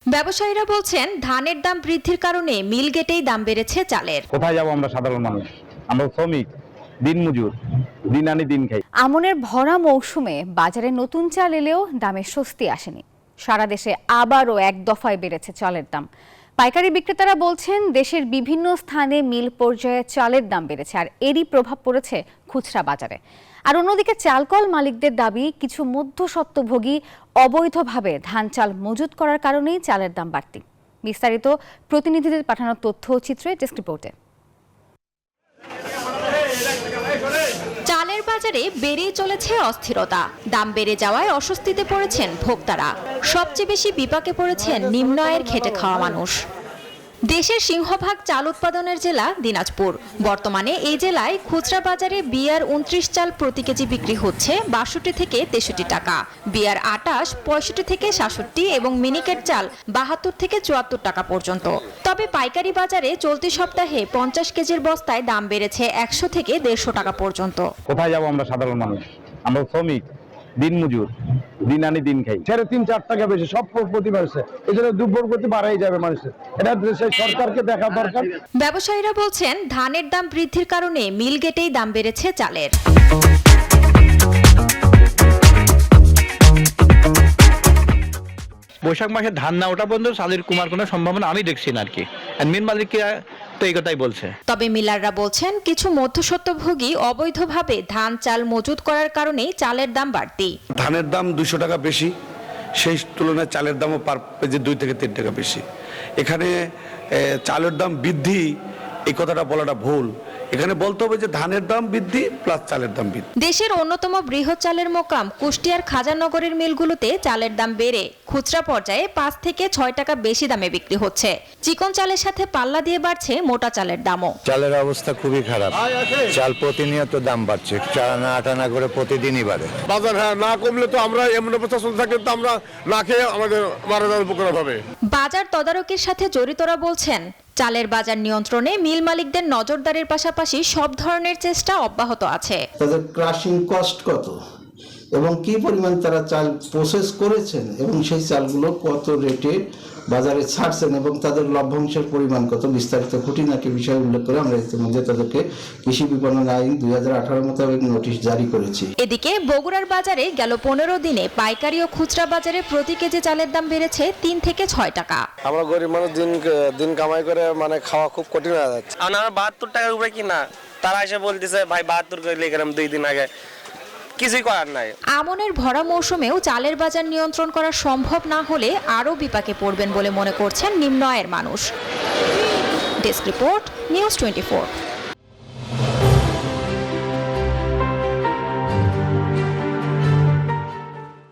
ব্যবসায়ীরা বলছেন ধানের দাম বৃদ্ধির কারণে মিল গেটেই দাম বেড়েছে চালের। কোথায় যাব আমরা সাধারণ মানুষ? আমরা শ্রমিক, দিনমজুর, দিন আনি দিন খাই। আমনের ভরা মৌসুমে বাজারে নতুন চাল এলেও দামে স্বস্তি আসেনি। সারা দেশে আবারও এক দফায় বেড়েছে চালের দাম। পাইকারি বিক্রেতারা বলছেন দেশের বিভিন্ন স্থানে মিল পর্যায়ে চালের দাম বেড়েছে, আর এরই প্রভাব পড়েছে খুচরা বাজারে। আর অন্যদিকে চালকল মালিকদের দাবি, কিছু মধ্যস্বত্বভোগী অবৈধভাবে ধান চাল মজুত করার কারণেই চালের দাম বাড়তি। বিস্তারিত প্রতিনিধিদের পাঠানো তথ্য ও চিত্রে ডেস্ক রিপোর্টে। চালের বাজারে বেড়েই চলেছে অস্থিরতা। দাম বেড়ে যাওয়ায় অস্বস্তিতে পড়েছেন ভোক্তারা। সবচেয়ে বেশি বিপাকে পড়েছেন নিম্ন আয়ের খেটে খাওয়া মানুষ। দেশের সিংহভাগ চাল উৎপাদনের জেলা দিনাজপুর। বর্তমানে এই জেলায় খুচরা বাজারে বিয়ার 29 চাল প্রতি কেজি বিক্রি হচ্ছে 62 থেকে 63 টাকা, বিয়ার 28 65 থেকে 67 এবং মিনিকেট চাল 72 থেকে 74 টাকা পর্যন্ত। তবে পাইকারি বাজারে চলতি সপ্তাহে 50 কেজির বস্তায় দাম বেড়েছে 100 থেকে 150 টাকা পর্যন্ত। কোথায় যাব আমরা সাধারণ মানুষ? আমরা শ্রমিক, দিনমজুর, দিন আনি দিন খাই। 3.5-4 টাকা বেশি সব প্রতি মাসে, এই জন্য দুর্ভোগ বাড়াই যাবে মানুষের। এটা দেশের সরকারকে দেখা দরকার। ব্যবসায়ীরা বলছেন ধানের দাম বৃদ্ধির কারণে মিল গেটেই দাম বেড়েছে চালের। বৈশাখ মাসে ধান না ওঠা পর্যন্ত চালের কমার কোনো সম্ভাবনা আমি দেখছি না আর কি। আর মিল মালিকরা তো এই কথাই বলছে। তবে মিলাররা বলছেন কিছু মধ্যস্বত্বভোগী অবৈধভাবে ধান চাল মজুত করার কারণেই চালের দাম বাড়তি। ধানের দাম 200 টাকা বেশি, সেই তুলনায় চালের দামও পার পেজে 2 থেকে 3 টাকা বেশি। এখানে চালের দাম বৃদ্ধি এই কথাটা বলাটা ভুল। এখানে বলতে হবে যে ধানের দাম বৃদ্ধি প্লাস চালের দাম বৃদ্ধি। দেশের অন্যতম বৃহৎ চালের মোকাম কুষ্টিয়ার খাজানগরের মিলগুলোতে চালের দাম বেড়ে খুচরা পর্যায়ে 5 থেকে 6 টাকা বেশি দামে বিক্রি হচ্ছে। চিকন চালের সাথে পাল্লা দিয়ে বাড়ছে মোটা চালের দামও। চালের অবস্থা খুবই খারাপ। চাল প্রতিনিয়ত দাম বাড়ছে, টানা আটানা করে প্রতিদিনই বাড়ে। বাজার না কমলে তো আমরা এমন অবস্থা চলতে থাকলে তো আমরা না খেয়ে আমাদের মারা যাওয়ার উপক্রম হবে। বাজার তদারকির সাথে জড়িতরা বলছেন চালের বাজার নিয়ন্ত্রণে মিল মালিকদের নজরদারির পাশাপাশি সব ধরনের চেষ্টা অব্যাহত আছে। তাদের ক্রাশিং কস্ট কত এবং কি পরিমাণ তারা চাল প্রসেস করেছেন এবং সেই চালগুলো কত রেটে বাজারে ছাড়ছেন এবং তাদের লভ্যাংশের পরিমাণ কত, বিস্তারিত খুঁটিনাটি বিষয় উল্লেখ করে আমরা ইতিমধ্যে তাদেরকে কৃষি বিপণন আইন 2018 মোতাবেক নোটিশ জারি করেছি। এদিকে বগুড়ার বাজারে গেল 15 দিনে পাইকারি ও খুচরা বাজারে প্রতি কেজি চালের দাম বেড়েছে 3 থেকে 6 টাকা। আমরা গরিব মানুষ দিন কামাই করে মানে খাওয়া খুব কঠিন হয়ে যাচ্ছে। আমরা 72 টাকার উপরে কিনা, তারা এসে বলতেছে ভাই 72 করে লিখলাম 2 দিন আগে, কিছুই করার নাই। আমনের ভরা মৌসুমেও চালের বাজার নিয়ন্ত্রণ করা সম্ভব না হলে আরও বিপাকে পড়বেন বলে মনে করছেন নিম্ন আয়ের মানুষ। Desk report, news 24।